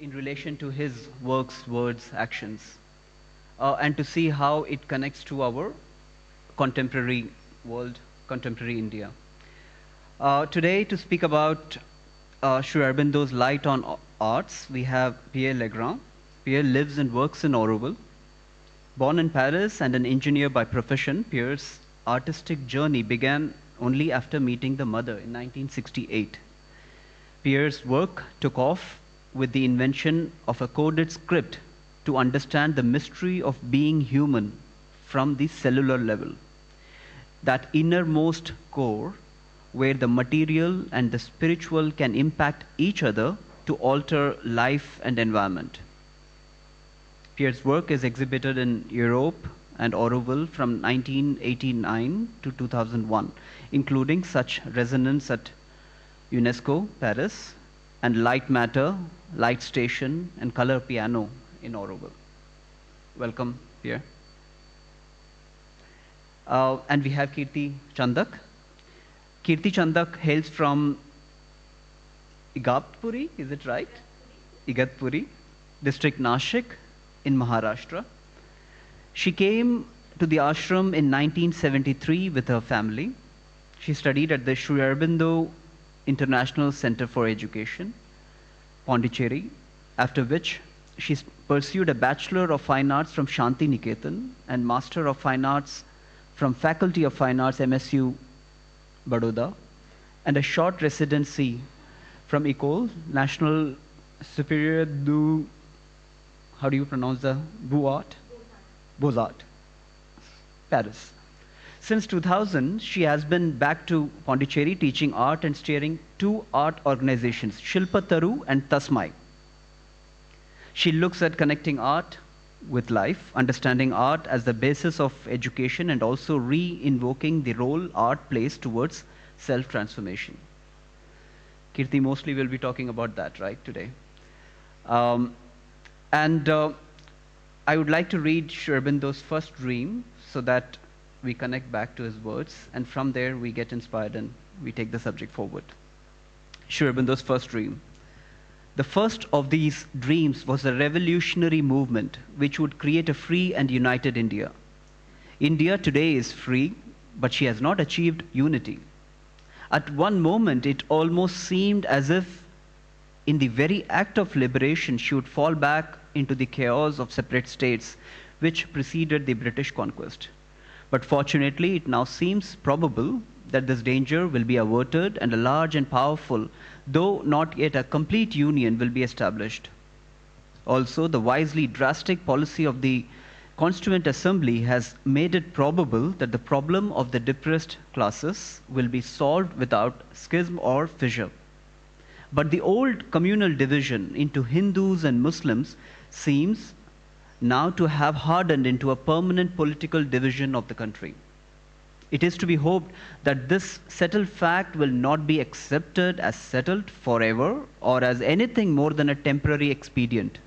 in relation to his works, words, actions, and to see how it connects to our contemporary world, contemporary India. Today, to speak about Sri Aurobindo's light on arts, we have Pierre Legrand. Pierre lives and works in Auroville. Born in Paris and an engineer by profession, Pierre's artistic journey began only after meeting the mother in 1968. Pierre's work took off with the invention of a coded script to understand the mystery of being human from the cellular level. That innermost core where the material and the spiritual can impact each other to alter life and environment. Pierre's work is exhibited in Europe and Auroville from 1989 to 2001, including such resonance at UNESCO, Paris, and Light Matter, Light Station, and Color Piano in Auroville. Welcome, Pierre. And we have Kirti Chandak. Kirti Chandak hails from Igaptpuri, is it right? Igaptpuri, district Nashik in Maharashtra. She came to the ashram in 1973 with her family. She studied at the Sri Aurobindo International Center for Education, Pondicherry, after which she pursued a Bachelor of Fine Arts from Shantiniketan and Master of Fine Arts from Faculty of Fine Arts, MSU Baroda, and a short residency from Ecole National Superieure du, how do you pronounce the Beaux Arts? Beaux Arts, Paris. Since 2000, she has been back to Pondicherry teaching art and steering two art organizations, Shilpataru and Tasmai. She looks at connecting art with life, understanding art as the basis of education, and also re-invoking the role art plays towards self-transformation. Kirti mostly will be talking about that, right, today. I would like to read Sri Aurobindo's first dream so that we connect back to his words, and from there we get inspired and we take the subject forward. Sri Aurobindo's first dream. The first of these dreams was a revolutionary movement which would create a free and united India. India today is free, but she has not achieved unity. At one moment, it almost seemed as if in the very act of liberation, she would fall back into the chaos of separate states which preceded the British conquest. But fortunately, it now seems probable that this danger will be averted and a large and powerful, though not yet a complete union, will be established. Also, the wisely drastic policy of the Constituent Assembly has made it probable that the problem of the depressed classes will be solved without schism or fissure. But the old communal division into Hindus and Muslims seems now to have hardened into a permanent political division of the country. It is to be hoped that this settled fact will not be accepted as settled forever or as anything more than a temporary expedient.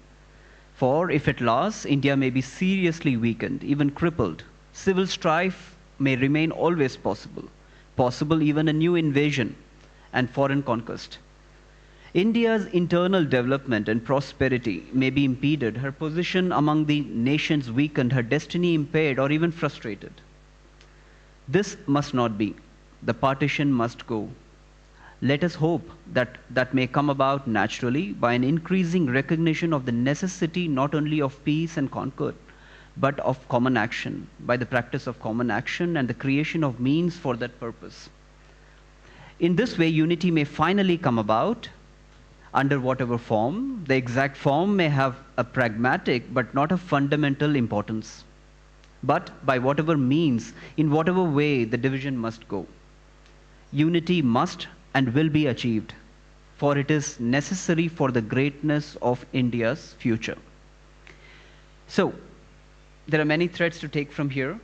For if it lasts, India may be seriously weakened, even crippled. Civil strife may remain always possible even a new invasion and foreign conquest. India's internal development and prosperity may be impeded, her position among the nations weakened, her destiny impaired or even frustrated. This must not be. The partition must go. Let us hope that that may come about naturally by an increasing recognition of the necessity not only of peace and concord, but of common action, by the practice of common action and the creation of means for that purpose. In this way, unity may finally come about under whatever form. The exact form may have a pragmatic but not a fundamental importance. But by whatever means, in whatever way, the division must go. Unity must and will be achieved, for it is necessary for the greatness of India's future. So, there are many threads to take from here.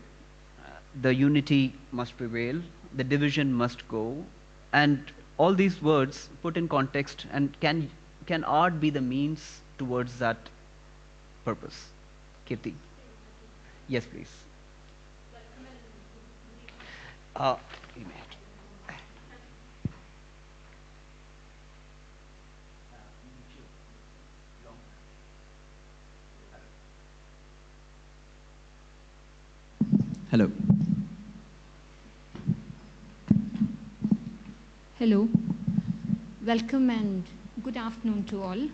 The unity must prevail, the division must go, and all these words put in context, and can art be the means towards that purpose? Kirti. Yes, please. You may. Hello. Hello. Welcome and good afternoon to all.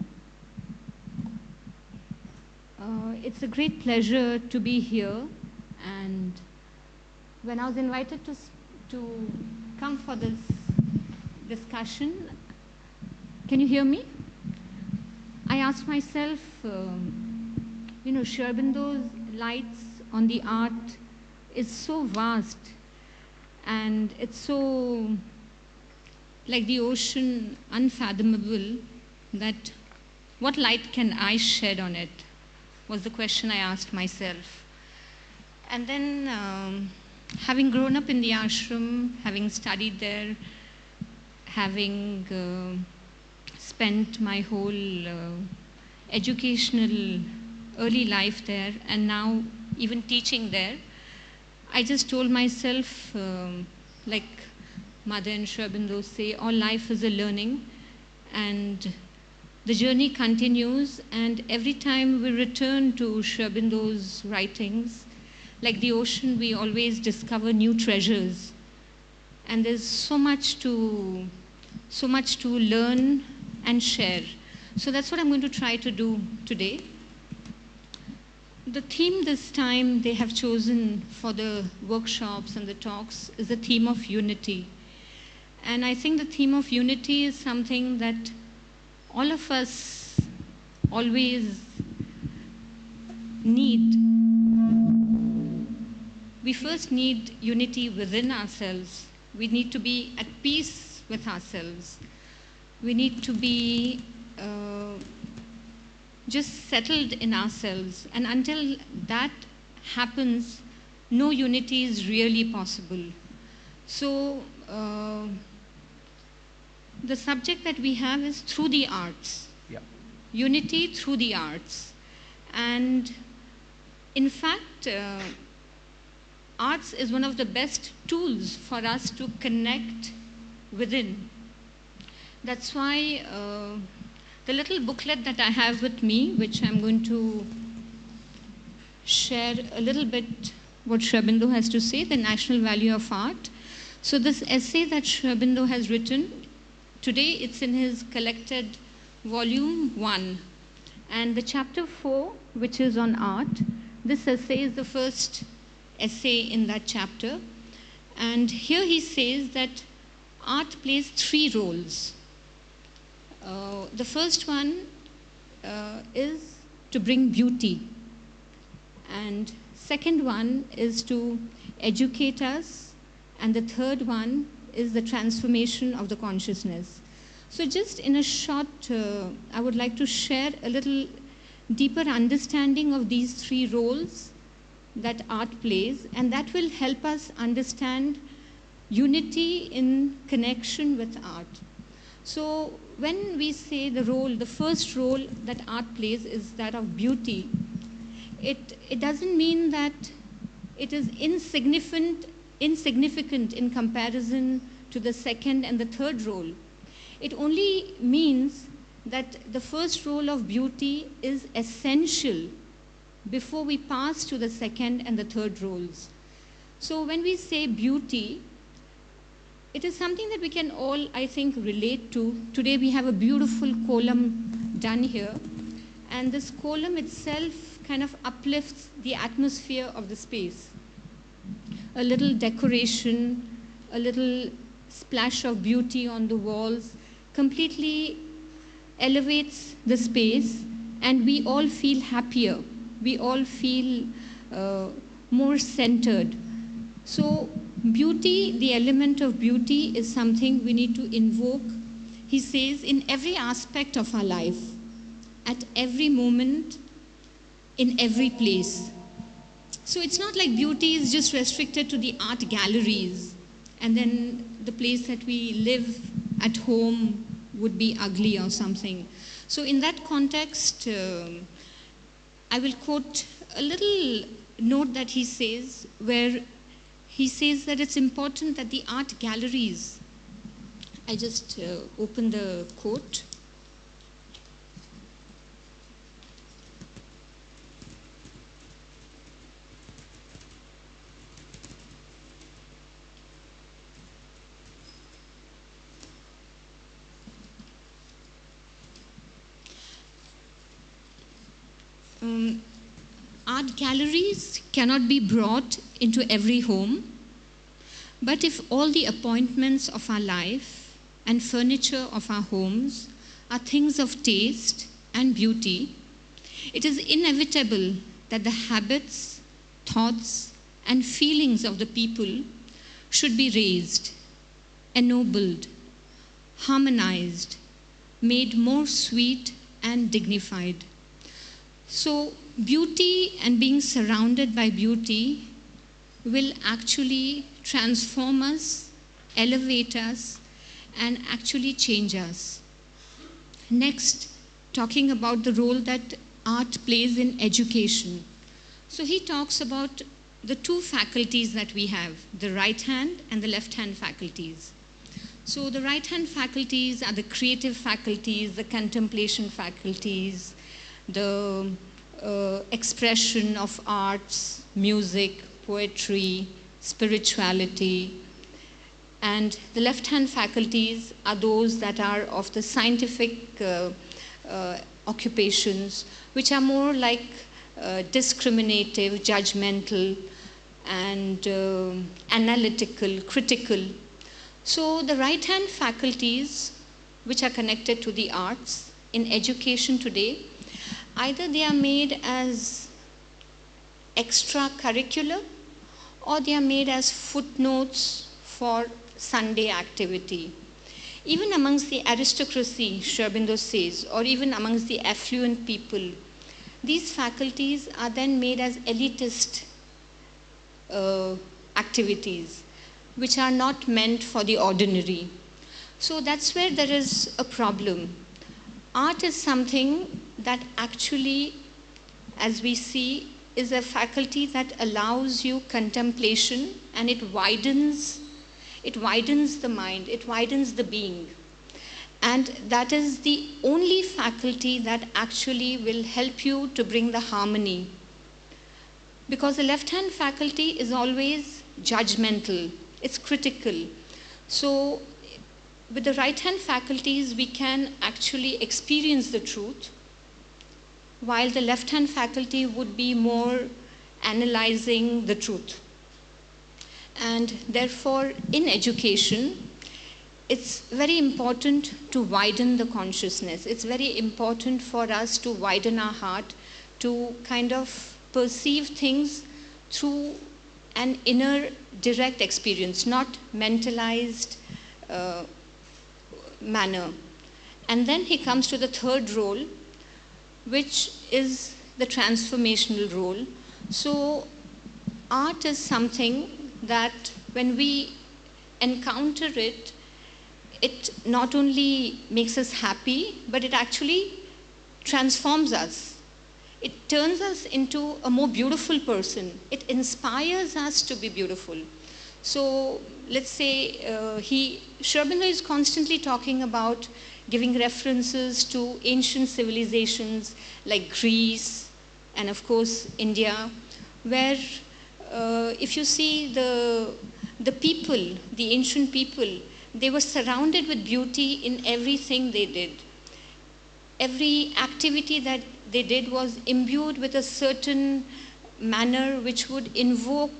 It's a great pleasure to be here, and when I was invited to come for this discussion, can you hear me? I asked myself, Sri Aurobindo's lights on the art is so vast, and it's so like the ocean, unfathomable, that what light can I shed on it, was the question I asked myself. And then, having grown up in the ashram, having studied there, having spent my whole educational early life there, and now even teaching there, I just told myself, like Mother and Sri Aurobindo say, all life is a learning, and the journey continues, and every time we return to Sri Aurobindo's writings, like the ocean, we always discover new treasures. And there's so much to learn and share. So that's what I'm going to try to do today. The theme this time they have chosen for the workshops and the talks is the theme of unity. And I think the theme of unity is something that all of us always need. We first need unity within ourselves. We need to be at peace with ourselves. We need to be just settled in ourselves. And until that happens, no unity is really possible. So the subject that we have is through the arts. Yeah. Unity through the arts. And in fact, arts is one of the best tools for us to connect within. That's why the little booklet that I have with me, which I'm going to share a little bit what Sri Aurobindo has to say, the national value of art. So this essay that Sri Aurobindo has written, today it's in his collected volume 1. And the chapter 4, which is on art, this essay is the first essay in that chapter. And here he says that art plays 3 roles. The first one is to bring beauty. And second one is to educate us. And the third one is the transformation of the consciousness. So just in a short, I would like to share a little deeper understanding of these 3 roles that art plays, and that will help us understand unity in connection with art. So when we say the role, the first role that art plays is that of beauty, it doesn't mean that it is insignificant in comparison to the second and the third role. It only means that the first role of beauty is essential before we pass to the second and the third roles. So when we say beauty, it is something that we can all, I think, relate to. Today we have a beautiful column done here, and this column itself kind of uplifts the atmosphere of the space. A little decoration, a little splash of beauty on the walls completely elevates the space, and we all feel happier. We all feel more centered. So beauty, the element of beauty, is something we need to invoke. He says in every aspect of our life, at every moment, in every place. So it's not like beauty is just restricted to the art galleries, and then the place that we live at home would be ugly or something. So in that context, I will quote a little note that he says, where he says that it's important that the art galleries, I just open the quote. art galleries cannot be brought into every home, but if all the appointments of our life and furniture of our homes are things of taste and beauty, it is inevitable that the habits, thoughts, and feelings of the people should be raised, ennobled, harmonized, made more sweet and dignified. So beauty and being surrounded by beauty will actually transform us, elevate us, and actually change us. Next, talking about the role that art plays in education. So he talks about the two faculties that we have, the right hand and the left hand faculties. So the right hand faculties are the creative faculties, the contemplation faculties, the expression of arts, music, poetry, spirituality. And the left hand faculties are those that are of the scientific occupations, which are more like discriminative, judgmental, and analytical, critical. So the right hand faculties, which are connected to the arts in education today, either they are made as extracurricular or they are made as footnotes for Sunday activity. Even amongst the aristocracy, Aurobindo says, or even amongst the affluent people, these faculties are then made as elitist activities, which are not meant for the ordinary. So that's where there is a problem. Art is something that actually, as we see, is a faculty that allows you contemplation, and it widens the mind, it widens the being. And that is the only faculty that actually will help you to bring the harmony. Because the left-hand faculty is always judgmental, it's critical. So with the right-hand faculties, we can actually experience the truth, while the left-hand faculty would be more analyzing the truth. And therefore, in education, it's very important to widen the consciousness. It's very important for us to widen our heart, to kind of perceive things through an inner direct experience, not mentalized manner. And then he comes to the third role, which is the transformational role. So art is something that when we encounter it, it not only makes us happy, but it actually transforms us. It turns us into a more beautiful person. It inspires us to be beautiful. So let's say Aurobindo is constantly talking about giving references to ancient civilizations like Greece and of course India, where if you see the people, the ancient people, they were surrounded with beauty in everything they did. Every activity that they did was imbued with a certain manner which would invoke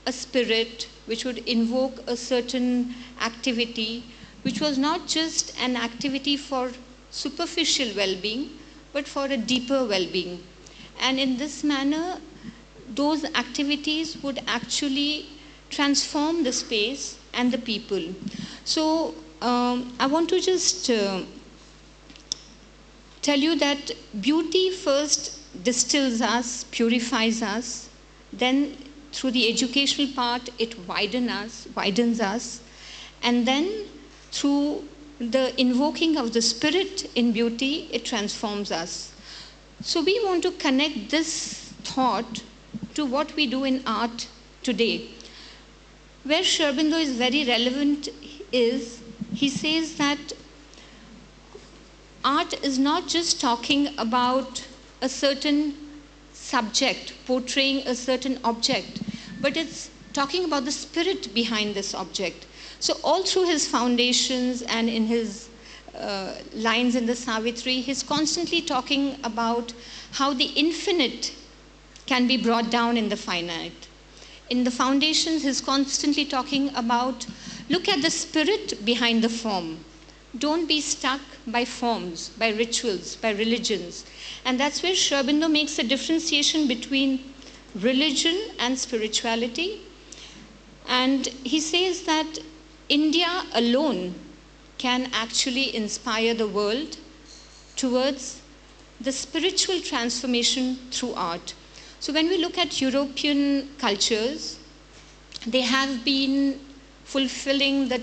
a spirit, which would invoke a certain activity, which was not just an activity for superficial well-being, but for a deeper well-being. And in this manner, those activities would actually transform the space and the people. So I want to just tell you that beauty first distills us, purifies us, then through the educational part it widens us, and then through the invoking of the spirit in beauty, it transforms us. So we want to connect this thought to what we do in art today. Where Aurobindo is very relevant is, he says that art is not just talking about a certain subject, portraying a certain object, but it's talking about the spirit behind this object. So all through his foundations and in his lines in the Savitri, he's constantly talking about how the infinite can be brought down in the finite. In the Foundations, he's constantly talking about, look at the spirit behind the form. Don't be stuck by forms, by rituals, by religions. And that's where Sri Aurobindo makes a differentiation between religion and spirituality. And he says that India alone can actually inspire the world towards the spiritual transformation through art. So when we look at European cultures, they have been fulfilling the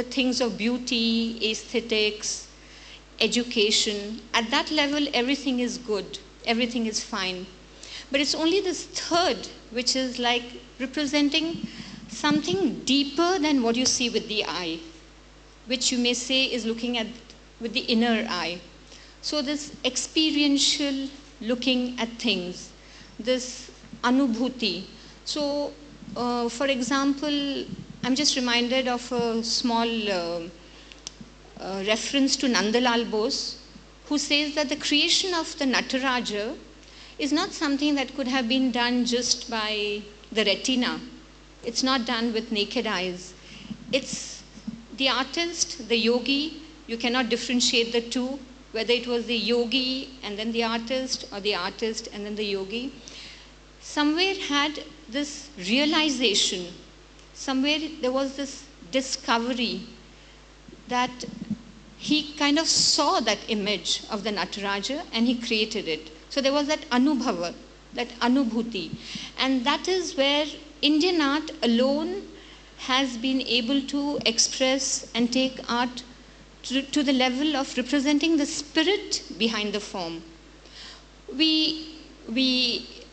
things of beauty, aesthetics, education. At that level, everything is good, everything is fine. But it's only this third, which is like representing something deeper than what you see with the eye, which you may say is looking at with the inner eye. So this experiential looking at things, this anubhuti. So, for example, I'm just reminded of a small reference to Nandalal Bose, who says that the creation of the Nataraja is not something that could have been done just by the retina. It's not done with naked eyes. It's the artist, the yogi. You cannot differentiate the two, whether it was the yogi and then the artist, or the artist and then the yogi. Somewhere had this realization, somewhere there was this discovery that he kind of saw that image of the Nataraja and he created it. So there was that anubhava, that anubhuti. And that is where Indian art alone has been able to express and take art to the level of representing the spirit behind the form. We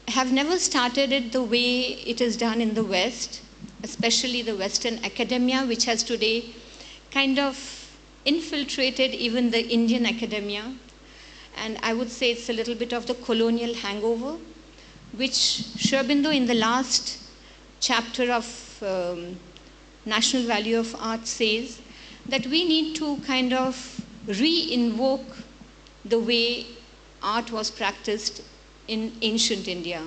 have never started it the way it is done in the West, especially the Western academia, which has today kind of infiltrated even the Indian academia. And I would say it's a little bit of the colonial hangover, which Sri Aurobindo in the last chapter of National Value of Art says that we need to kind of re-invoke the way art was practiced in ancient India.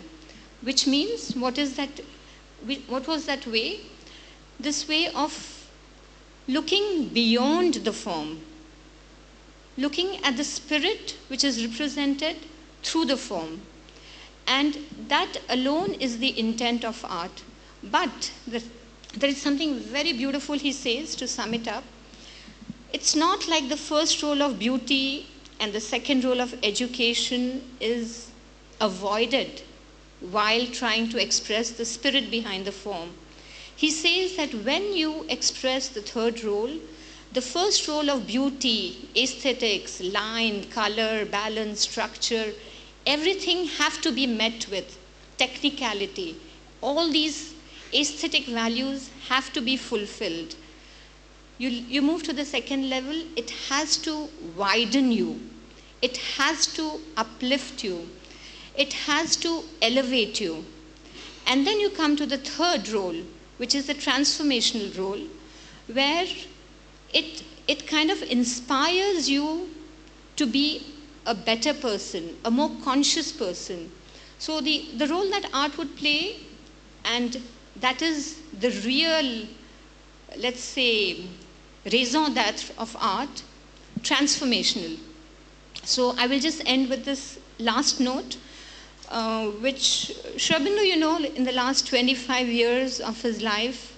Which means, what was that way? This way of looking beyond the form, looking at the spirit which is represented through the form. And that alone is the intent of art. But there is something very beautiful, he says, to sum it up. It's not like the first role of beauty and the second role of education is avoided while trying to express the spirit behind the form. He says that when you express the third role, the first role of beauty, aesthetics, line, color, balance, structure, everything have to be met with technicality. All these aesthetic values have to be fulfilled. You move to the second level, it has to widen you. It has to uplift you. It has to elevate you. And then you come to the third role, which is the transformational role, where it kind of inspires you to be a better person, a more conscious person. So the role that art would play, and that is the real, let's say, raison d'etre of art, transformational. So I will just end with this last note, which Sri Aurobindo, in the last 25 years of his life,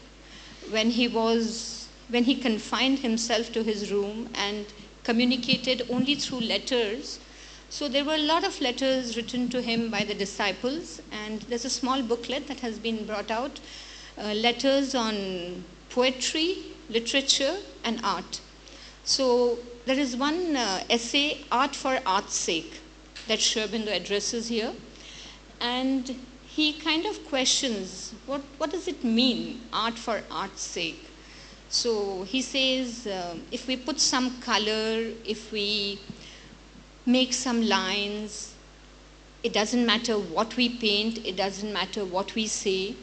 when he confined himself to his room and communicated only through letters. So there were a lot of letters written to him by the disciples, and there's a small booklet that has been brought out, letters on poetry, literature, and art. So there is one essay, Art for Art's Sake, that Sri Aurobindo addresses here. And he kind of questions, what does it mean, art for art's sake? So he says, if we put some color, if we make some lines, it doesn't matter what we paint, it doesn't matter what we say,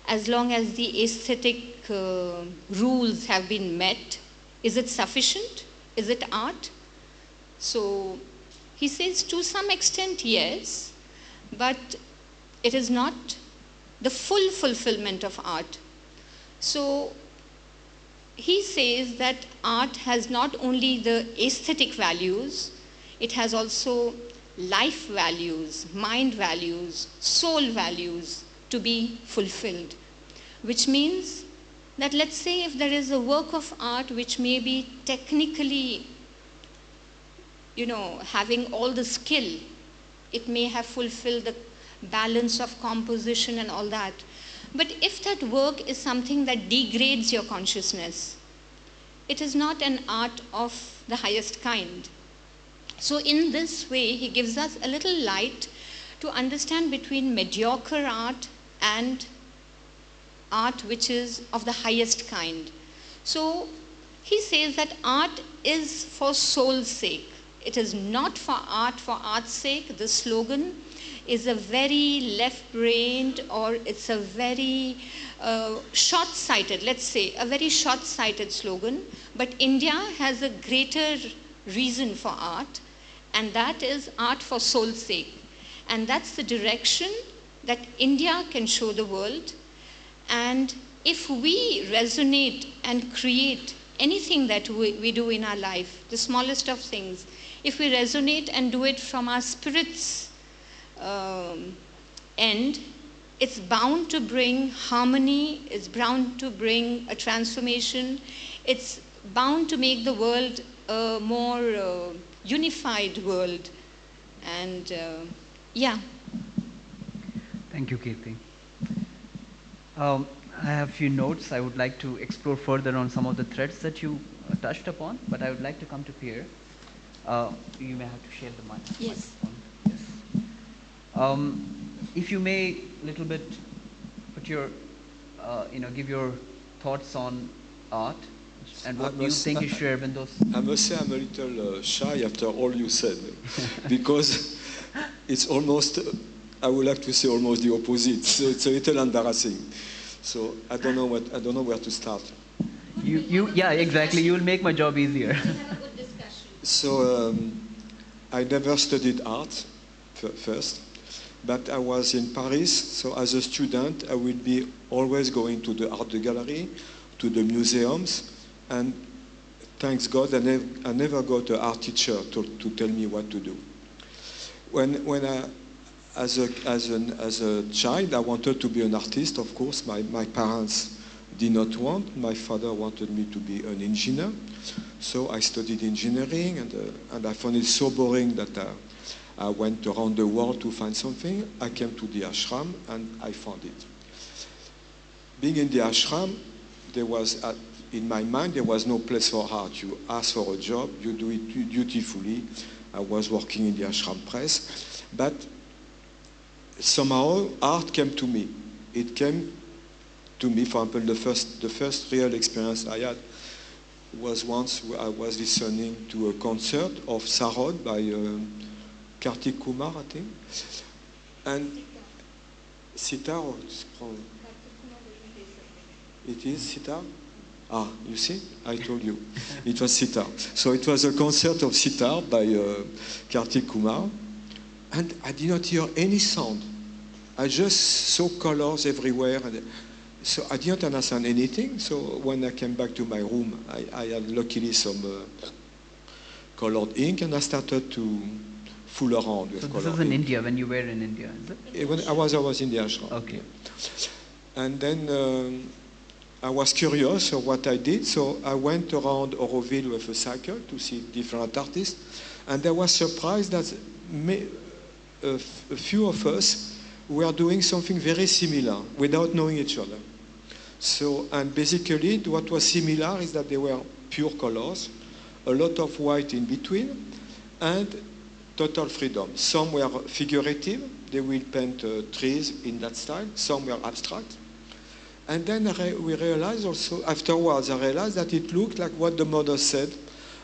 as long as the aesthetic rules have been met. Is it sufficient? Is it art? So he says to some extent, yes, but it is not the full fulfillment of art. So he says that art has not only the aesthetic values, it has also life values, mind values, soul values to be fulfilled. Which means that, let's say, if there is a work of art which may be technically, having all the skill, it may have fulfilled the balance of composition and all that. But if that work is something that degrades your consciousness, it is not an art of the highest kind. So in this way, he gives us a little light to understand between mediocre art and art which is of the highest kind. So he says that art is for soul's sake. It is not for art's sake. The slogan is a very left-brained, or it's a very short-sighted, let's say, a very short-sighted slogan. But India has a greater reason for art, and that is art for soul's sake. And that's the direction that India can show the world. And if we resonate and create anything that we do in our life, the smallest of things, if we resonate and do it from our spirit's end, it's bound to bring harmony, it's bound to bring a transformation, it's bound to make the world a more unified world. And yeah. Thank you, Kirti. I have a few notes. I would like to explore further on some of the threads that you touched upon, but I would like to come to Pierre. You may have to share the mic. Yes. Yes. If you may, little bit, put your, give your thoughts on art and what you think is Aurobindo. I must say I'm a little shy after all you said, because it's almost, I would like to say almost the opposite. So it's a little embarrassing. So I don't know where to start. Yeah, exactly. You will make my job easier. So I never studied art first, but I was in Paris. So as a student, I would be always going to the art gallery, to the museums, and thanks God, I never got an art teacher to tell me what to do. When I, as a child, I wanted to be an artist. Of course, my parents did not want. My father wanted me to be an engineer. So I studied engineering, and I found it so boring that I went around the world to find something. I came to the ashram, and I found it. Being in the ashram, there was, in my mind, there was no place for art. You ask for a job, you do it dutifully. I was working in the ashram press, but somehow art came to me. It came to me. For example, the first real experience I had was once I was listening to a concert of Sarod by Kirti Kumar, I think, and sitar. It is sitar. Ah, you see, I told you, it was sitar. So it was a concert of sitar by Kirti Kumar, and I did not hear any sound. I just saw colors everywhere, and so I didn't understand anything. So when I came back to my room, I had luckily some colored ink, and I started to fool around with colored ink. So this was in India, when you were in India, is it? When I was in the ashram. Okay. And then I was curious of what I did, so I went around Auroville with a cycle to see different artists, and I was surprised that a few of us were doing something very similar without knowing each other. So, and basically what was similar is that they were pure colors, a lot of white in between, and total freedom. Some were figurative, they will paint trees in that style, some were abstract. And then we realized also, afterwards I realized that it looked like what the mother said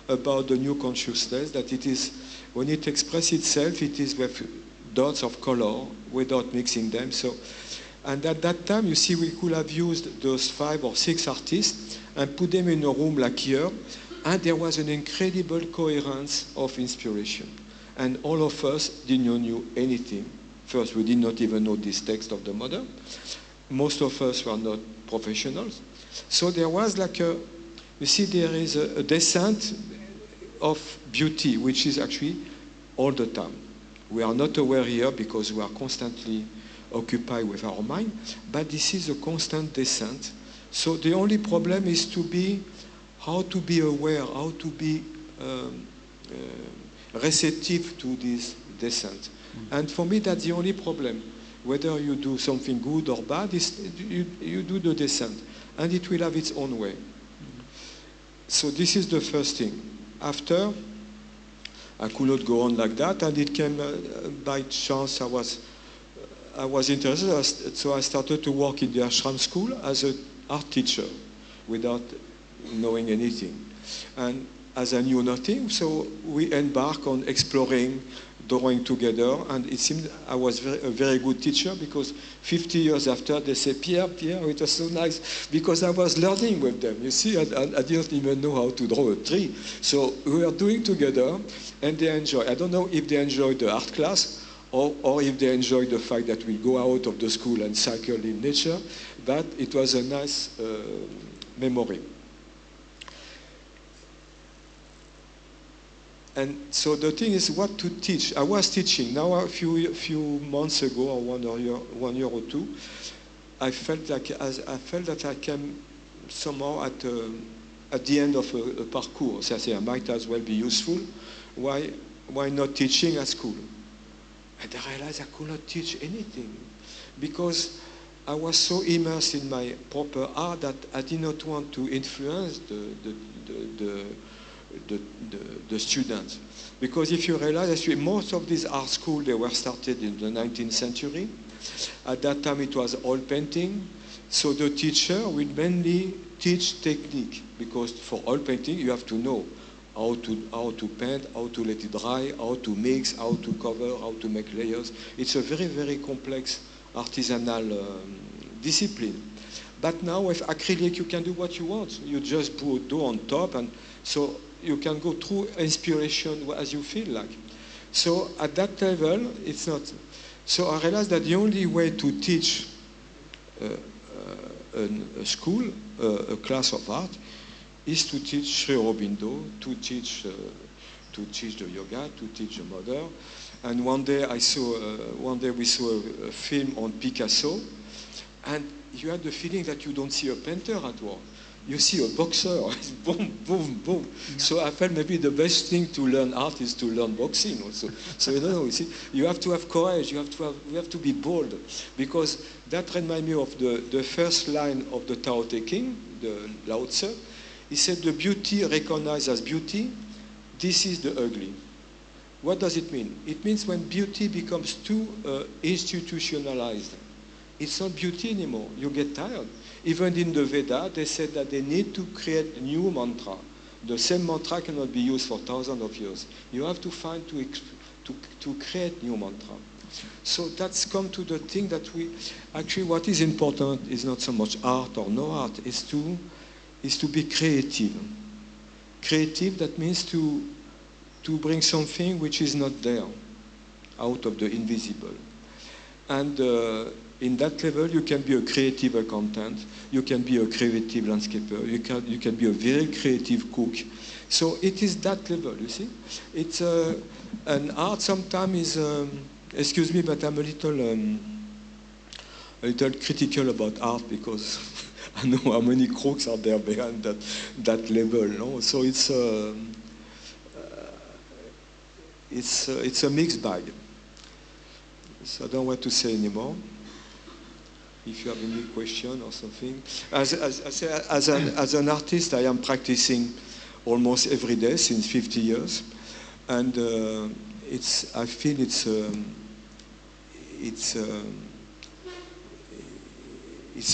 about the new consciousness, that it is, when it expresses itself, it is with dots of color without mixing them. So, and at that time, you see, we could have used those 5 or 6 artists and put them in a room like here And there was an incredible coherence of inspiration. And all of us didn't know anything. First, we did not even know this text of the mother. Most of us were not professionals. So there was like a, you see, there is a descent of beauty, which is actually all the time. We are not aware here because we are constantly occupied with our mind, but this is a constant descent. So the only problem is to be, how to be aware, how to be receptive to this descent. And for me, that's the only problem. Whether you do something good or bad, you do the descent, and it will have its own way. So this is the first thing. After, I could not go on like that, and it came by chance. I was interested, so I started to work in the Ashram school as an art teacher without knowing anything. And as I knew nothing, so we embarked on exploring, drawing together, and it seemed I was a very good teacher because 50 years after they say, Pierre, it was so nice because I was learning with them. You see, I didn't even know how to draw a tree. So we were doing together, and they enjoy. I don't know if they enjoyed the art class or if they enjoyed the fact that we go out of the school and cycle in nature, but it was a nice memory. And so the thing is what to teach. I was teaching. Now a few months ago, or 1 year or two, I felt that I came somehow at the end of a parcours. So I say I might as well be useful. Why not teaching at school? And I realized I could not teach anything because I was so immersed in my proper art that I did not want to influence the students. Because if you realize, actually, most of these art schools, they were started in the 19th century. At that time, it was oil painting. So the teacher will mainly teach technique, because for oil painting, you have to know how to paint, how to let it dry, how to mix, how to cover, how to make layers. It's a very, very complex artisanal discipline. But now with acrylic, you can do what you want. You just put dough on top, and so you can go through inspiration as you feel like. So at that level, it's not. So I realized that the only way to teach a school, a class of art, is to teach Aurobindo, to teach the yoga, to teach the mother. And one day we saw a film on Picasso, and you had the feeling that you don't see a painter at all. You see a boxer, boom, boom, boom. Yeah. So I felt maybe the best thing to learn art is to learn boxing also. So you see, you have to have courage, you have to be bold, because that reminds me of the first line of the Tao Te Ching, the Lao Tzu. He said, the beauty recognized as beauty, this is the ugly. What does it mean? It means when beauty becomes too institutionalized, it's not beauty anymore. You get tired. Even in the Veda, they said that they need to create new mantra. The same mantra cannot be used for thousands of years. You have to find to create new mantra. So that's come to the thing that actually what is important is not so much art or no art, is to be creative. Creative, that means to bring something which is not there, out of the invisible. And in that level, you can be a creative accountant, you can be a creative landscaper, you can be a very creative cook. So it is that level, you see. It's an art sometimes is, excuse me, but I'm a little critical about art because I know how many crooks are there behind that level. No? So it's a mixed bag. So I don't want to say anymore. If you have any question or something. As an artist, I am practicing almost every day since 50 years. And I feel it's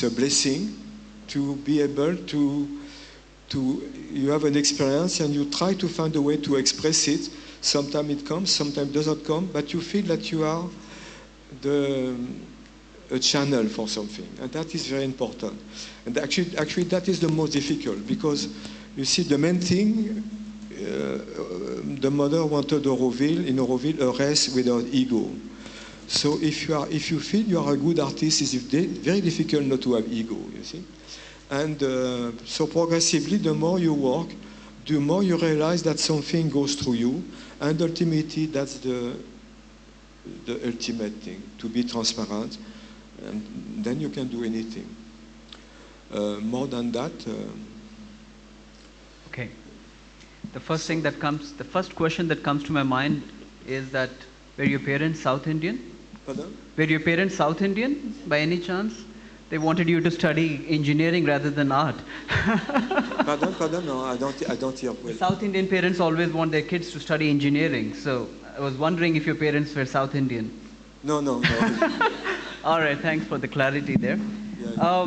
a blessing to be able to you have an experience and you try to find a way to express it. Sometimes it comes, sometimes it doesn't come, but you feel that you are a channel for something, and that is very important. And actually that is the most difficult, because You see, the main thing, the mother wanted in Auroville, a race without ego. So if you feel you are a good artist, it's very difficult not to have ego, you see. And so progressively, the more you work, the more you realize that something goes through you, and ultimately that's the ultimate thing, to be transparent, and then you can do anything. More than that. Okay. The first question that comes to my mind is that, were your parents South Indian? Pardon? Were your parents South Indian by any chance? They wanted you to study engineering rather than art. Pardon? No, I don't hear well. South Indian parents always want their kids to study engineering, so I was wondering if your parents were South Indian. No. All right, thanks for the clarity there. Yeah.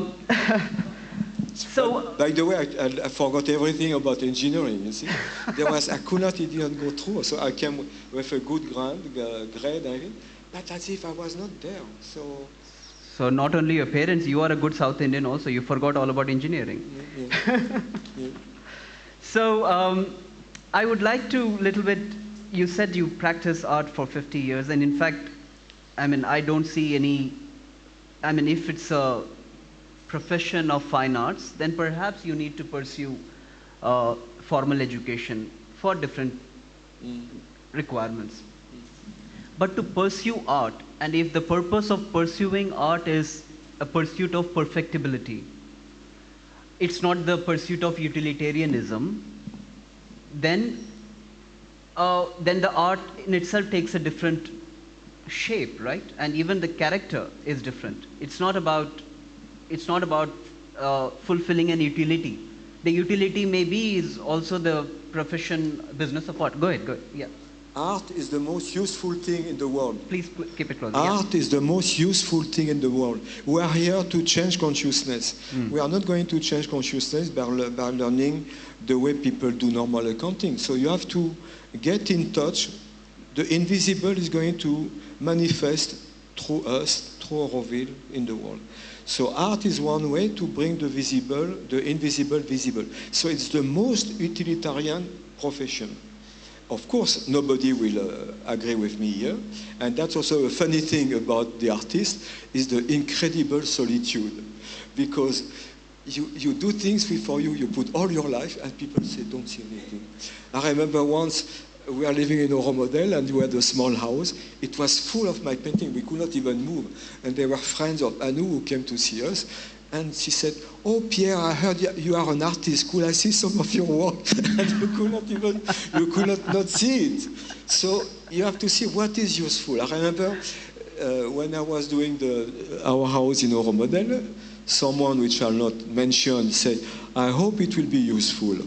So, by the way, I forgot everything about engineering, you see. I could not even go through, so I came with a good grade, I think, but as if I was not there, So not only your parents, you are a good South Indian also. You forgot all about engineering. Yeah. So I would like to you said you practice art for 50 years. And in fact, I don't see if it's a profession of fine arts, then perhaps you need to pursue formal education for different requirements. But to pursue art, and if the purpose of pursuing art is a pursuit of perfectibility, it's not the pursuit of utilitarianism, then the art in itself takes a different shape, right? And even the character is different. It's not about fulfilling an utility. The utility maybe is also the business of art. Go ahead. Yeah. Art is the most useful thing in the world. Please keep it close. Art is the most useful thing in the world. We are here to change consciousness. We are not going to change consciousness by learning the way people do normal accounting. So you have to get in touch. The invisible is going to manifest through us, through Auroville in the world. So art is one way to bring the invisible visible. So it's the most utilitarian profession. Of course, nobody will agree with me here. And that's also a funny thing about the artist, is the incredible solitude. Because you do things before you put all your life, and people say, don't see anything. I remember once, we were living in Euromodel, and we had a small house. It was full of my painting. We could not even move. And there were friends of Anu who came to see us. And she said, oh, Pierre, I heard you are an artist. Could I see some of your work? And you could not see it. So you have to see what is useful. I remember when I was doing our house in Euromodel, someone which I'll not mention said, I hope it will be useful.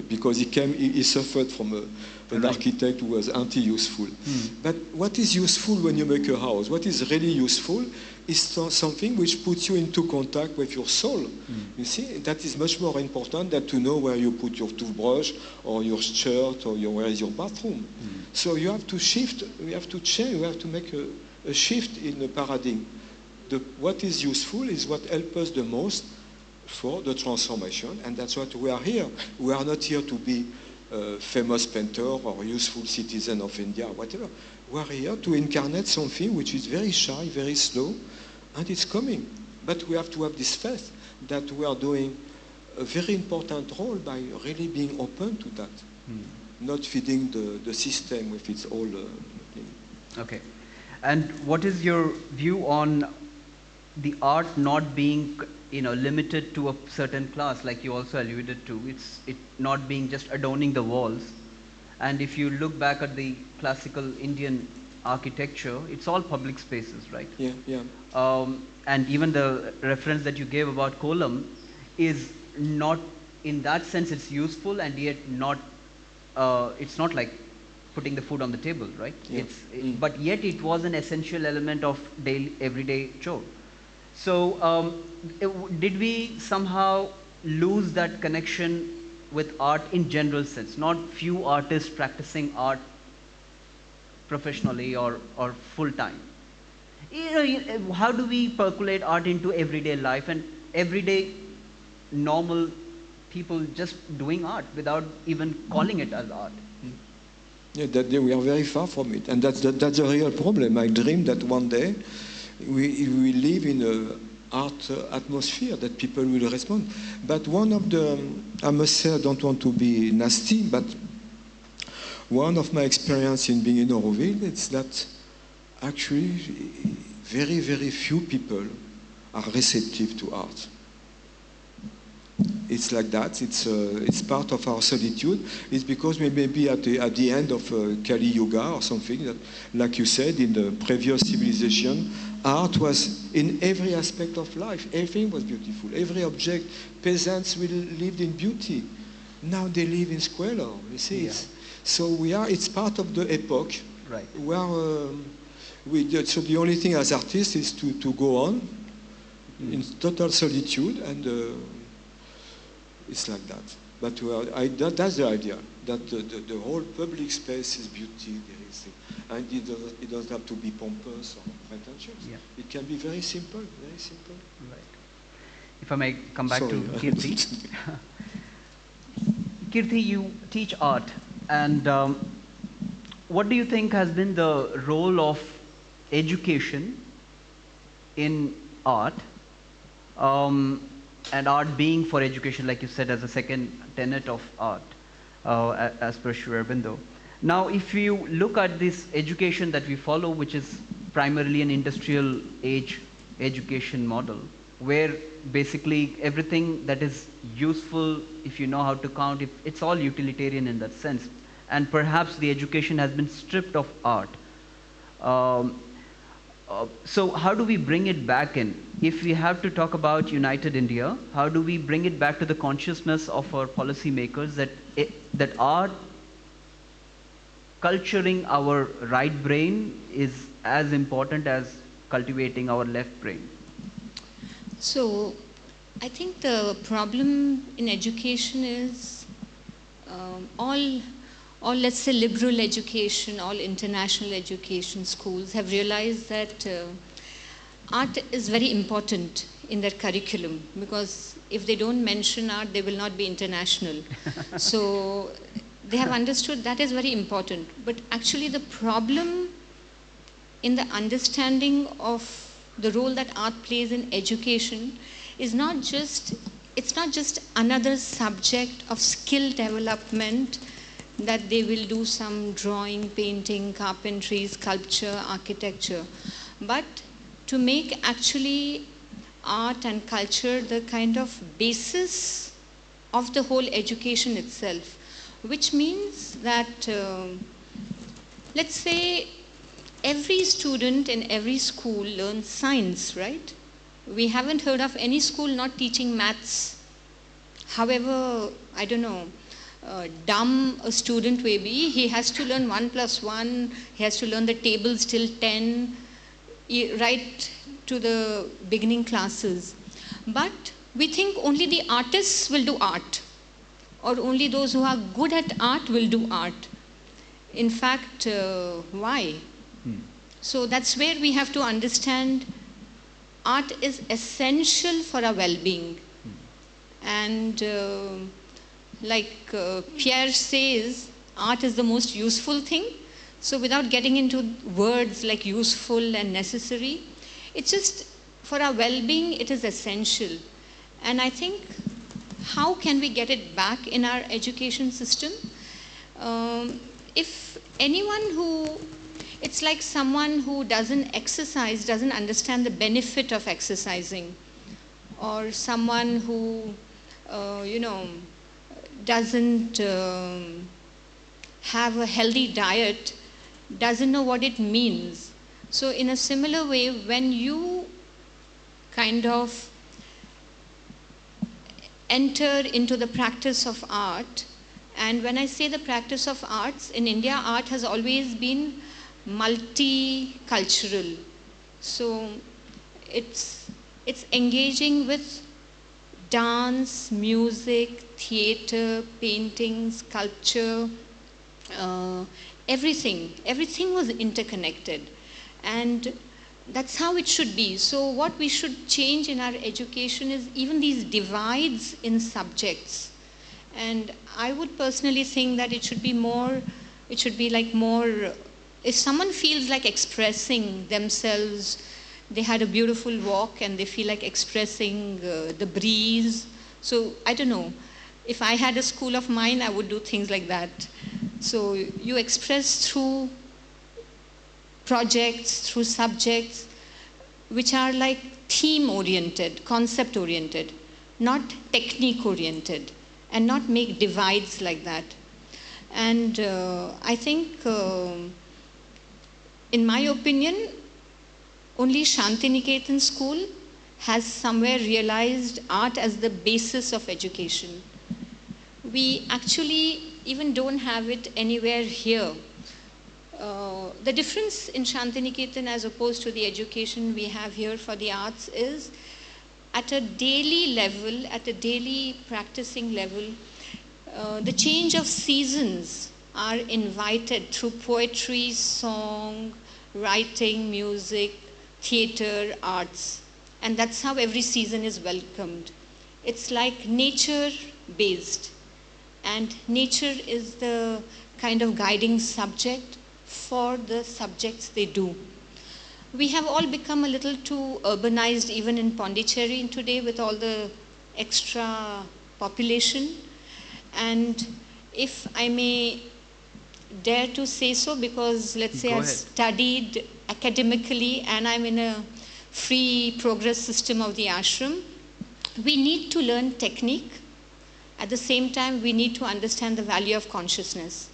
Because he suffered from an architect who was anti-useful. But what is useful when you make a house? What is really useful is something which puts you into contact with your soul. You see, that is much more important than to know where you put your toothbrush or your shirt or where is your bathroom. So you have to shift, we have to change, we have to make a shift in the paradigm. What is useful is what helps us the most for the transformation, and that's what we are here. We are not here to be a famous painter or a useful citizen of India, whatever. We are here to incarnate something which is very shy, very slow, and it's coming. But we have to have this faith that we are doing a very important role by really being open to that, not feeding the system with its old thing. Okay. And what is your view on the art not being limited to a certain class, like you also alluded to? It not being just adorning the walls. And if you look back at the classical Indian architecture, it's all public spaces, right? Yeah. And even the reference that you gave about column is not, in that sense, it's useful, and yet not. It's not like putting the food on the table, right? Yeah. But yet it was an essential element of everyday chore. So did we somehow lose that connection with art in general sense? Not few artists practicing art professionally or full time. How do we percolate art into everyday life and everyday normal people just doing art without even calling it as art. Yeah, we are very far from it, and that's a real problem. I dream that one day we live in an art atmosphere that people will respond. But one of the, I must say, I don't want to be nasty, but one of my experience in being in Auroville is that actually very, very few people are receptive to art. It's like that. It's part of our solitude. It's because we may be at the end of Kali Yuga or something that, like you said, in the previous civilization, art was in every aspect of life. Everything was beautiful. Every object. Peasants lived in beauty. Now they live in squalor. You see, Yeah. It's part of the epoch. Right. So the only thing as artists is to go on in total solitude, and it's like that. But that's the idea, that the whole public space is beauty. And it doesn't have to be pompous or pretentious. Yeah. It can be very simple, very simple. Right. If I may come back Sorry. to Kirti. Kirti, you teach art, and what do you think has been the role of education in art, and art being for education, like you said, as a second tenet of art, as per Aurobindo. Now, if you look at this education that we follow, which is primarily an industrial age education model, where basically everything that is useful, if you know how to count, it's all utilitarian in that sense, and perhaps the education has been stripped of art. So how do we bring it back in? If we have to talk about United India, how do we bring it back to the consciousness of our policymakers that art, culturing our right brain, is as important as cultivating our left brain? So I think the problem in education is all let's say liberal education, all international education schools have realized that art is very important in their curriculum, because if they don't mention art, they will not be international. So they have understood that is very important. But actually the problem in the understanding of the role that art plays in education is it's not just another subject of skill development, that they will do some drawing, painting, carpentry, sculpture, architecture, but to make actually art and culture the kind of basis of the whole education itself, which means that, let's say, every student in every school learns science, right? We haven't heard of any school not teaching maths. However, I don't know, dumb a student may be, he has to learn 1 + 1, he has to learn the tables till 10, right to the beginning classes. But we think only the artists will do art, or only those who are good at art will do art. In fact, why? So that's where we have to understand art is essential for our well-being. And like Pierre says, art is the most useful thing. So without getting into words like useful and necessary, it's just for our well-being, it is essential. And I think, how can we get it back in our education system? If anyone it's like someone who doesn't exercise, doesn't understand the benefit of exercising, or someone who, doesn't have a healthy diet, doesn't know what it means. So in a similar way, when you kind of enter into the practice of art, and when I say the practice of arts, in India, art has always been multicultural. So it's engaging with dance, music, theater, painting, sculpture, everything. Everything was interconnected. And that's how it should be. So what we should change in our education is even these divides in subjects. And I would personally think that it should be more, if someone feels like expressing themselves, they had a beautiful walk and they feel like expressing the breeze. So I don't know, if I had a school of mine, I would do things like that. So you express through projects, through subjects, which are like theme-oriented, concept-oriented, not technique-oriented, and not make divides like that. And I think, in my opinion, only Shantiniketan school has somewhere realized art as the basis of education. We actually even don't have it anywhere here. The difference in Shantiniketan as opposed to the education we have here for the arts is at a daily level, at a daily practicing level, the change of seasons are invited through poetry, song, writing, music, theater, arts. And that's how every season is welcomed. It's like nature-based. And nature is the kind of guiding subject for the subjects they do. We have all become a little too urbanized, even in Pondicherry today, with all the extra population. And if I may dare to say so, because let's say I've studied academically and I'm in a free progress system of the ashram, we need to learn technique. At the same time, we need to understand the value of consciousness.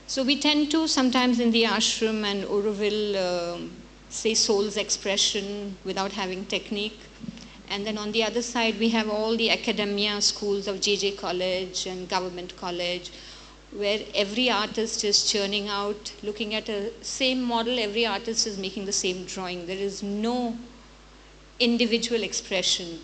So we tend to sometimes in the ashram and Auroville say soul's expression without having technique. And then on the other side, we have all the academia schools of JJ College and Government College, where every artist is churning out, looking at a same model, every artist is making the same drawing. There is no individual expression.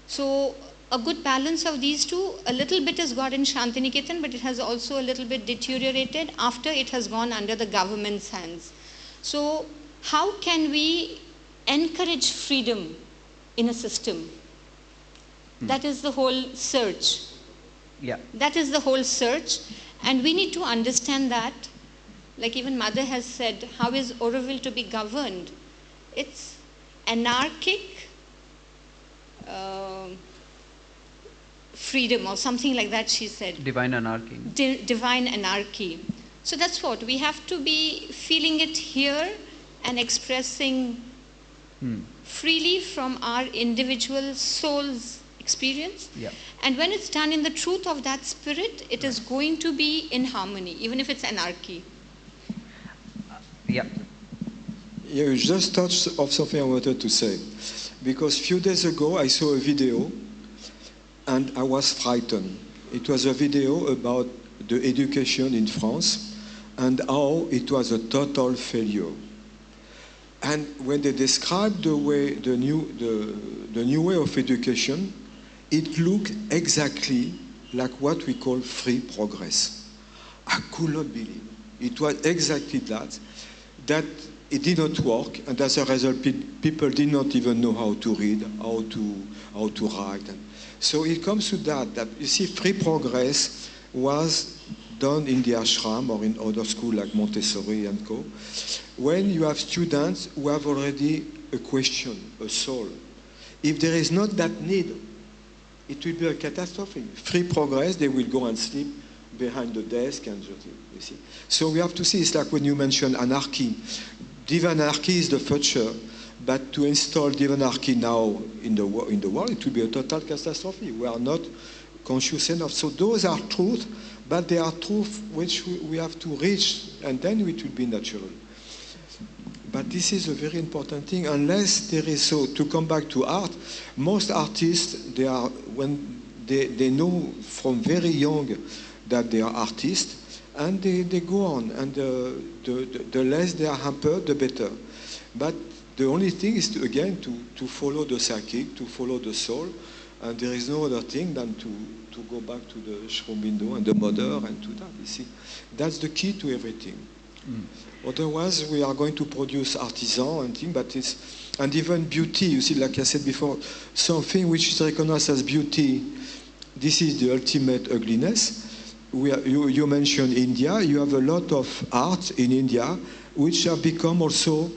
So a good balance of these two, a little bit has got in Shantiniketan, but it has also a little bit deteriorated after it has gone under the government's hands. So how can we encourage freedom in a system? That is the whole search. Yeah. That is the whole search. And we need to understand that, like even Mother has said, how is Auroville to be governed? It's anarchic freedom or something like that, she said. Divine anarchy. Divine anarchy. So that's what, we have to be feeling it here and expressing freely from our individual soul's experience. Yeah. And when it's done in the truth of that spirit, it is going to be in harmony, even if it's anarchy. Yeah. Yeah, you just touched of something I wanted to say. Because a few days ago, I saw a video and I was frightened. It was a video about the education in France and how it was a total failure. And when they described the new way of education, it looked exactly like what we call free progress. I could not believe it was exactly that it did not work, and as a result, people did not even know how to read, how to write. And so it comes to that you see, free progress was done in the ashram or in other schools like Montessori and co. When you have students who have already a question, a soul, if there is not that need, it will be a catastrophe. Free progress, they will go and sleep behind the desk and you see. So we have to see, it's like when you mentioned anarchy. Divine anarchy is the future, but to install divine anarchy now in the world, it will be a total catastrophe. We are not conscious enough. So those are truths, but they are truths which we have to reach, and then it will be natural. But this is a very important thing. Unless there is, so to come back to art, most artists, when they know from very young that they are artists, and they go on, and the less they are hampered, the better. But the only thing is to follow the psychic, to follow the soul, and there is no other thing than to go back to the Aurobindo and the mother and to that. You see, that's the key to everything. Otherwise, we are going to produce artisan and things, and even beauty. You see, like I said before, something which is recognized as beauty this is the ultimate ugliness. You mentioned India. You have a lot of art in India which have become also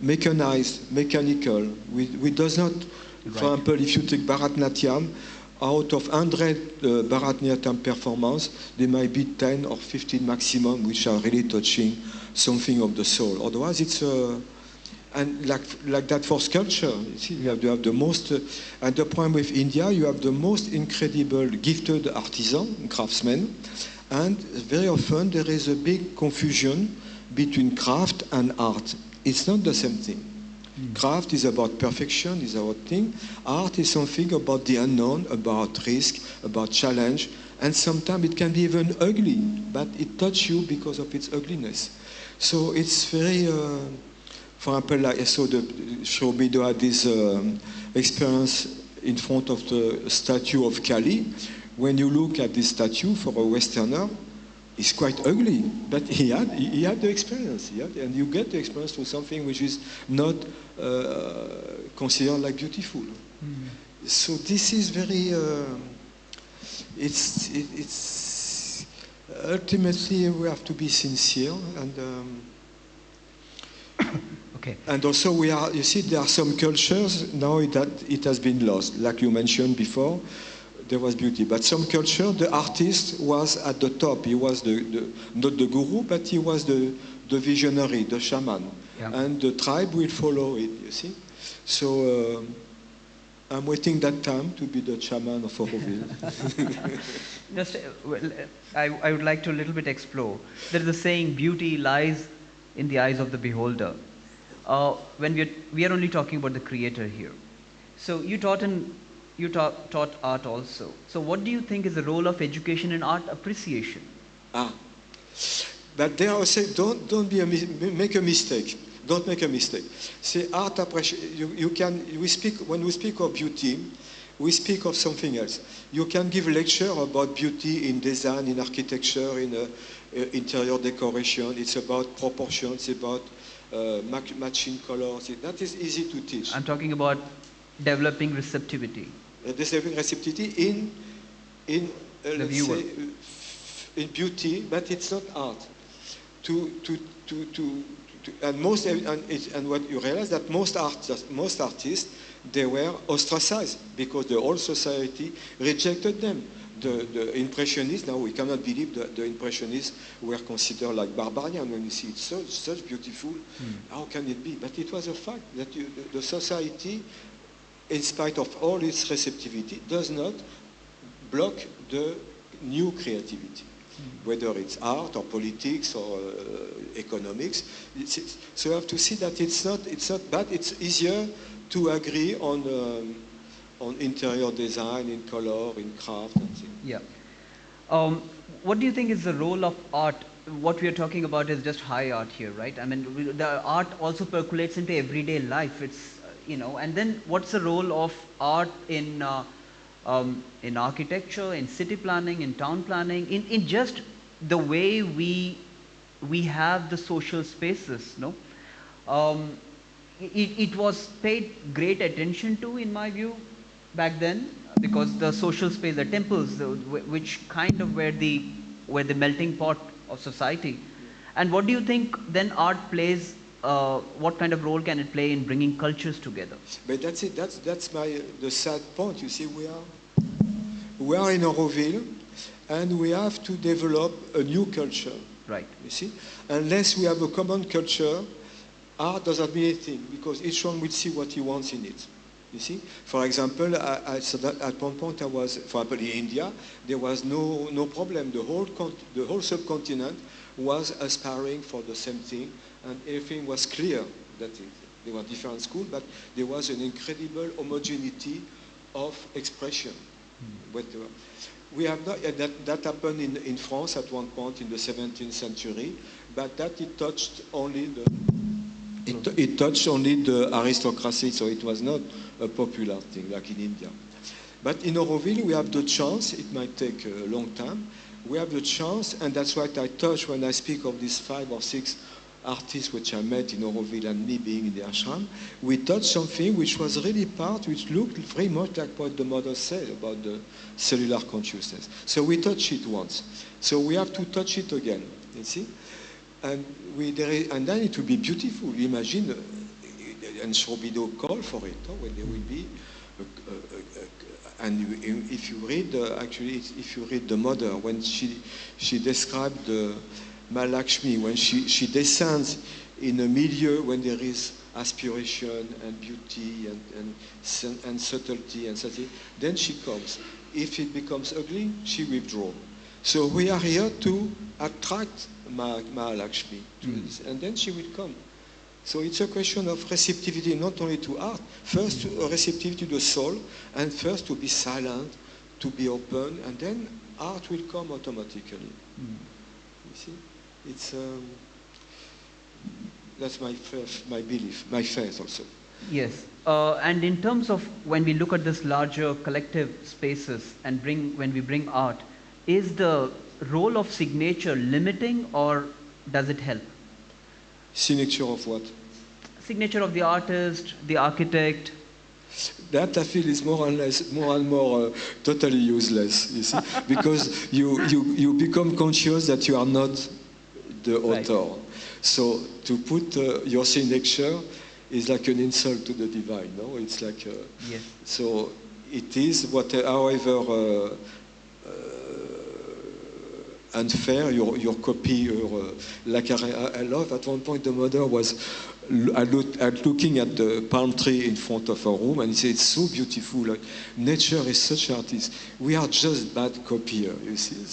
mechanized, mechanical. We does not, for example, if you take Bharatnatyam, out of 100 Bharatnatyam performance, there might be 10 or 15 maximum which are really touching something of the soul. Otherwise, it's and like that for sculpture. You see, you have the most, and the problem with India, you have the most incredible gifted artisan, craftsmen, and very often there is a big confusion between craft and art. It's not the same thing. Craft is about perfection, is about thing. Art is something about the unknown, about risk, about challenge, and sometimes it can be even ugly, but it touches you because of its ugliness. So it's very, for example, I saw Aurobindo had this experience in front of the statue of Kali. When you look at this statue for a Westerner, it's quite ugly, but he had the experience, and you get the experience through something which is not considered like beautiful. So this is very, it's ultimately we have to be sincere, and okay. And also we are, you see, there are some cultures now that it has been lost, like you mentioned before. There was beauty, but some culture, the artist was at the top. He was not the guru, but he was the visionary, the shaman, and the tribe will follow it. You see, so I'm waiting that time to be the shaman of Auroville. Just, I would like to a little bit explore. There is a saying, "Beauty lies in the eyes of the beholder." When we are only talking about the creator here. So you taught art also. So what do you think is the role of education in art appreciation? But there I say, don't make a mistake. Don't make a mistake. Say art appreciation. When we speak of beauty, we speak of something else. You can give a lecture about beauty in design, in architecture, in interior decoration. It's about proportions. It's about matching colors. That is easy to teach. I'm talking about developing receptivity. Developing receptivity in the viewer. Say, in beauty, but it's not art. And what you realize that most artists they were ostracized because the whole society rejected them. The Impressionists, now we cannot believe the Impressionists were considered like barbarian when you see it such beautiful. How can it be? But it was a fact that the society, in spite of all its receptivity, does not block the new creativity, whether it's art or politics or economics. So you have to see that it's not bad. It's easier to agree on interior design, in color, in craft, and things. Yeah. What do you think is the role of art? What we are talking about is just high art here, right? I mean, the art also percolates into everyday life. It's and then what's the role of art in architecture, in city planning, in town planning, in just the way we have the social spaces, no? It was paid great attention to, in my view, back then, because the social space, the temples, which kind of were the melting pot of society. And what do you think then art plays? What kind of role can it play in bringing cultures together? But that's it. That's the sad point. You see, we are in Auroville, and we have to develop a new culture. Right. You see, unless we have a common culture, art doesn't mean anything because each one will see what he wants in it. You see, for example, at one point I was, for example, in India, there was no problem. The whole subcontinent was aspiring for the same thing, and everything was clear. There were different schools, but there was an incredible homogeneity of expression. We have not, that happened in France at one point in the 17th century, but that it touched only the aristocracy, so it was not a popular thing like in India. But in Auroville, we have the chance, it might take a long time, we have the chance, and that's what I touch when I speak of these 5 or 6 artists which I met in Auroville and me being in the ashram, we touched something which was really which looked very much like what the mother said about the cellular consciousness. So we touched it once. So we have to touch it again, you see? And then it will be beautiful. Imagine, and Aurobindo called for it, when there will be, if you read, if you read the mother, when she described the Mahalakshmi, when she descends in a milieu when there is aspiration and beauty and subtlety and such, then she comes. If it becomes ugly, she withdraws. So we are here to attract Mahalakshmi, and then she will come. So it's a question of receptivity, not only to art, first a receptivity to the soul, and first to be silent, to be open, and then art will come automatically. You see? It's that's my belief, my faith also. Yes, and in terms of when we look at this larger collective spaces and when we bring art, is the role of signature limiting or does it help? Signature of what? Signature of the artist, the architect. That I feel is more and more totally useless, you see, because you become conscious that you are not the author. Right. So to put your signature is like an insult to the divine, no? It's like, yes. So it is however unfair, your copy, like I love, at one point the mother was looking at the palm tree in front of her room and said, it's so beautiful, like, nature is such an artist. We are just bad copier, you see.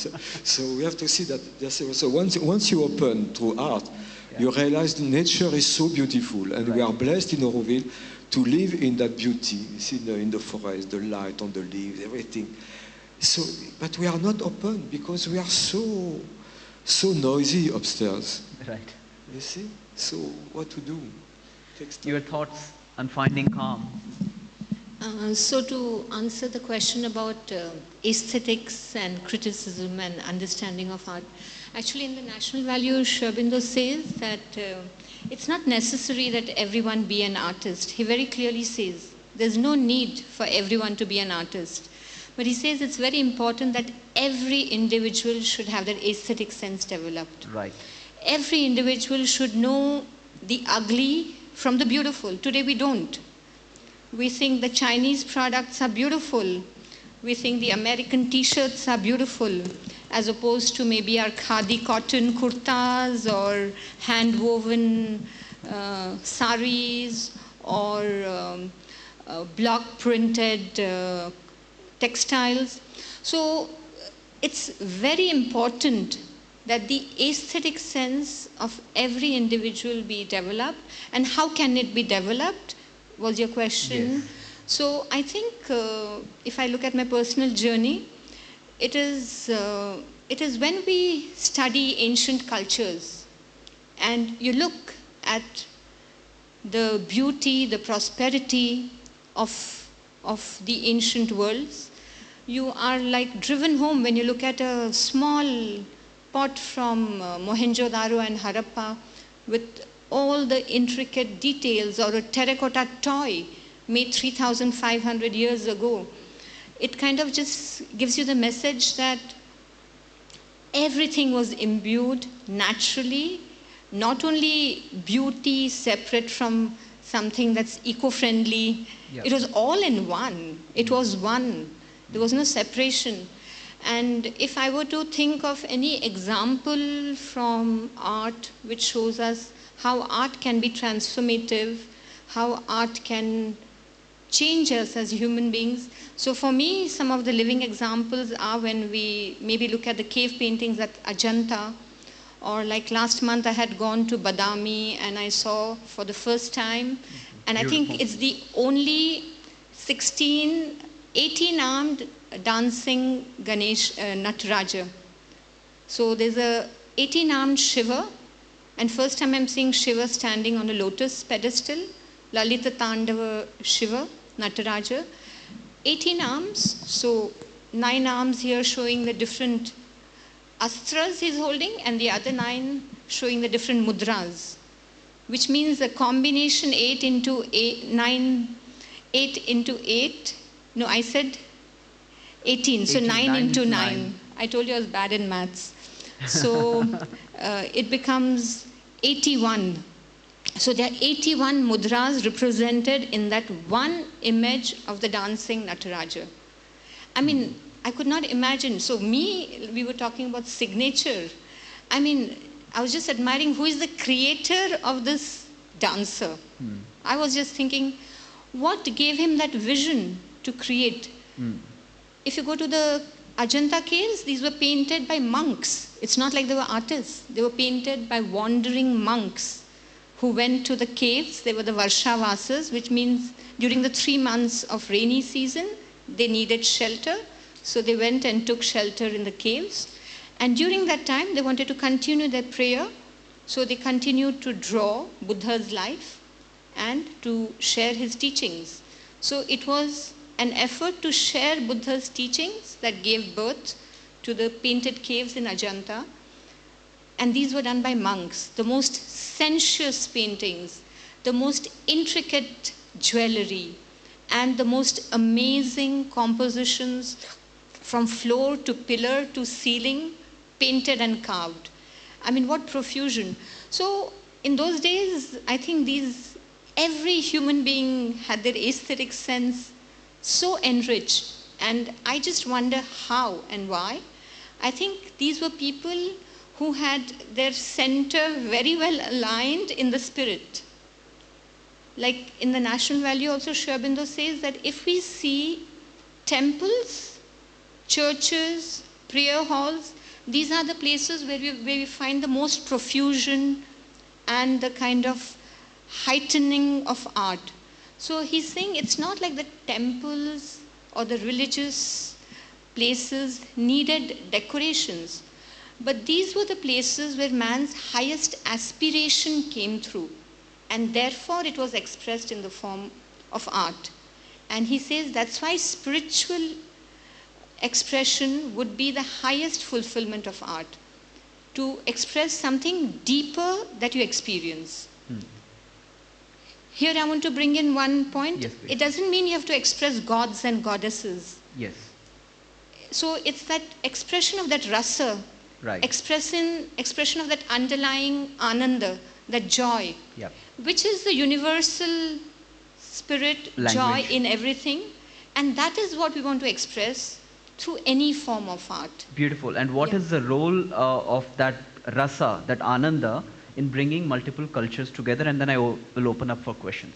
So we have to see that. So once you open to art, you realize nature is so beautiful, and we are blessed in Auroville to live in that beauty. You see, in the forest, the light on the leaves, everything. So, but we are not open because we are so noisy upstairs. Right. You see? So what to do? Your thoughts on finding calm? So to answer the question about aesthetics and criticism and understanding of art, actually in the national value, Aurobindo says that it's not necessary that everyone be an artist. He very clearly says there's no need for everyone to be an artist. But he says it's very important that every individual should have that aesthetic sense developed. Right. Every individual should know the ugly from the beautiful. Today we don't. We think the Chinese products are beautiful. We think the American t-shirts are beautiful, as opposed to maybe our khadi cotton kurtas or hand-woven saris or block-printed textiles. So it's very important that the aesthetic sense of every individual be developed. And how can it be developed, was your question. Yes. So I think if I look at my personal journey, it is when we study ancient cultures and you look at the beauty, the prosperity of the ancient worlds, you are like driven home when you look at a small pot from Mohenjo-daro and Harappa with all the intricate details, or a terracotta toy made 3,500 years ago. It kind of just gives you the message that everything was imbued naturally, not only beauty separate from something that's eco-friendly. Yep. It was all in one. It was one. There was no separation. And if I were to think of any example from art which shows us how art can be transformative, how art can change us as human beings. So for me, some of the living examples are when we maybe look at the cave paintings at Ajanta, or like last month I had gone to Badami and I saw for the first time, and I think it's the only 18-armed dancing Ganesh Nataraja. So there's a 18-armed Shiva, and first time I'm seeing Shiva standing on a lotus pedestal, Lalita Tandava Shiva, Nataraja. 18 arms, so 9 arms here showing the different astras he's holding, and the other 9 showing the different mudras. which means a combination 8 into 8, 9, 8 into 8. No, I said 18, so 9 into 9. I told you I was bad in maths. So it becomes 81. So there are 81 mudras represented in that one image of the dancing Nataraja. I mean, I could not imagine. So we were talking about signature. I mean, I was just admiring who is the creator of this dancer. I was just thinking, what gave him that vision to create? If you go to the Ajanta caves, these were painted by monks. It's not like they were artists. They were painted by wandering monks who went to the caves. They were the Varshavasas, which means during the 3 months of rainy season, they needed shelter. So they went and took shelter in the caves. And during that time, they wanted to continue their prayer. So they continued to draw Buddha's life and to share his teachings. So it was an effort to share Buddha's teachings that gave birth to the painted caves in Ajanta. And these were done by monks. The most sensuous paintings, the most intricate jewelry, and the most amazing compositions from floor to pillar to ceiling, painted and carved. I mean, what profusion. So in those days, I think every human being had their aesthetic sense so enriched. And I just wonder how and why. I think these were people who had their center very well aligned in the spirit. Like in the national value also, Aurobindo says that if we see temples, churches, prayer halls, these are the places where we find the most profusion and the kind of heightening of art. So he's saying it's not like the temples or the religious places needed decorations, but these were the places where man's highest aspiration came through, and therefore it was expressed in the form of art. And he says that's why spiritual expression would be the highest fulfillment of art, to express something deeper that you experience. Here I want to bring in one point. Yes, please. It doesn't mean you have to express gods and goddesses. Yes. So it's that expression of that rasa, Right. expression of that underlying ananda, that joy, Yep. which is the universal spirit, Language. joy in everything. And that is what we want to express through any form of art. Beautiful. And what is the role of that rasa, that ananda, in bringing multiple cultures together? And then I will open up for questions.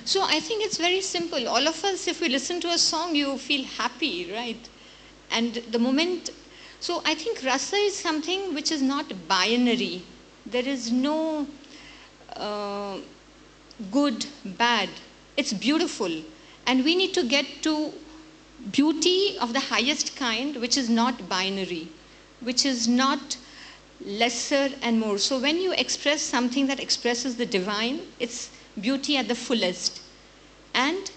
So I think it's very simple. All of us, if we listen to a song, you feel happy, right? And the moment, so I think rasa is something which is not binary. There is no good, bad. It's beautiful. And we need to get to beauty of the highest kind, which is not binary, which is not lesser and more. So when you express something that expresses the divine, it's beauty at the fullest. And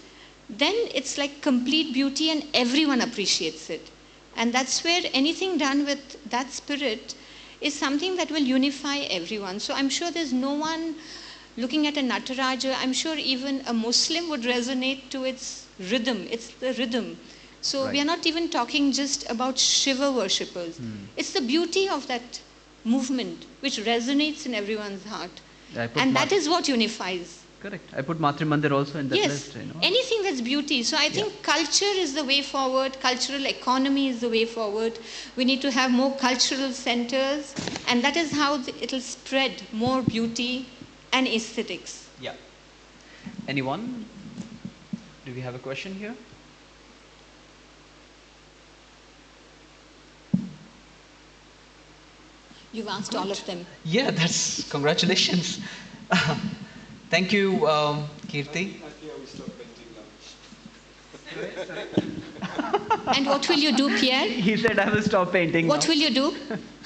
then it's like complete beauty and everyone appreciates it. And that's where anything done with that spirit is something that will unify everyone. So I'm sure there's no one looking at a Nataraja. I'm sure even a Muslim would resonate to its rhythm. It's the rhythm. So Right. we are not even talking just about Shiva worshippers. It's the beauty of that movement which resonates in everyone's heart. And that is what unifies. Correct. I put Matri Mandir also in that Yes, list. anything that's beauty. So I think culture is the way forward. Cultural economy is the way forward. We need to have more cultural centers, and that is how it'll spread more beauty and aesthetics. Yeah. Anyone? Do we have a question here? You've asked all of them. Yeah, that's congratulations. Thank you, Kirti. I think I will stop painting now. And what will you do, Pierre? He said I will stop painting What now. will you do?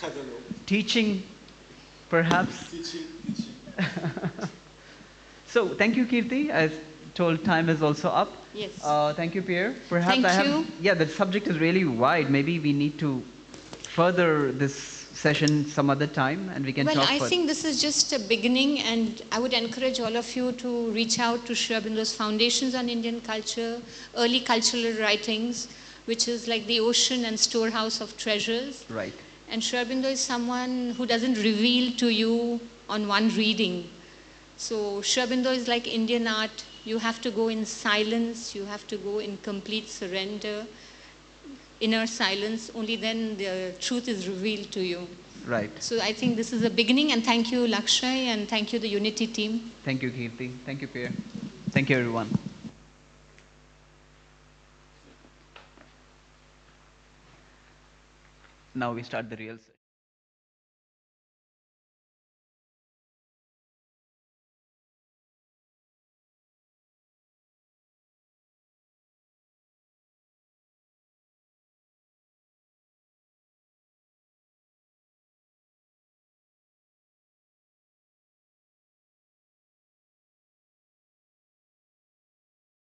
I don't know. Teaching, perhaps. Teaching. So thank you, Kirti. As told, time is also up. Yes. Thank you, Pierre. Perhaps Thank you. Yeah, the subject is really wide. Maybe we need to further this session some other time and we can Well, talk I further. think this is just a beginning, and I would encourage all of you to reach out to Sri Aurobindo's Foundations on Indian Culture, early cultural writings, which is like the ocean and storehouse of treasures. Right. And Sri Aurobindo is someone who doesn't reveal to you on one reading. So Sri Aurobindo is like Indian art. You have to go in silence, you have to go in complete surrender, inner silence, only then the truth is revealed to you. Right. So I think this is a beginning, and thank you Lakshay, and thank you the Unity team. Thank you, Kirti. Thank you, Pierre. Thank you, everyone. Now we start the real session.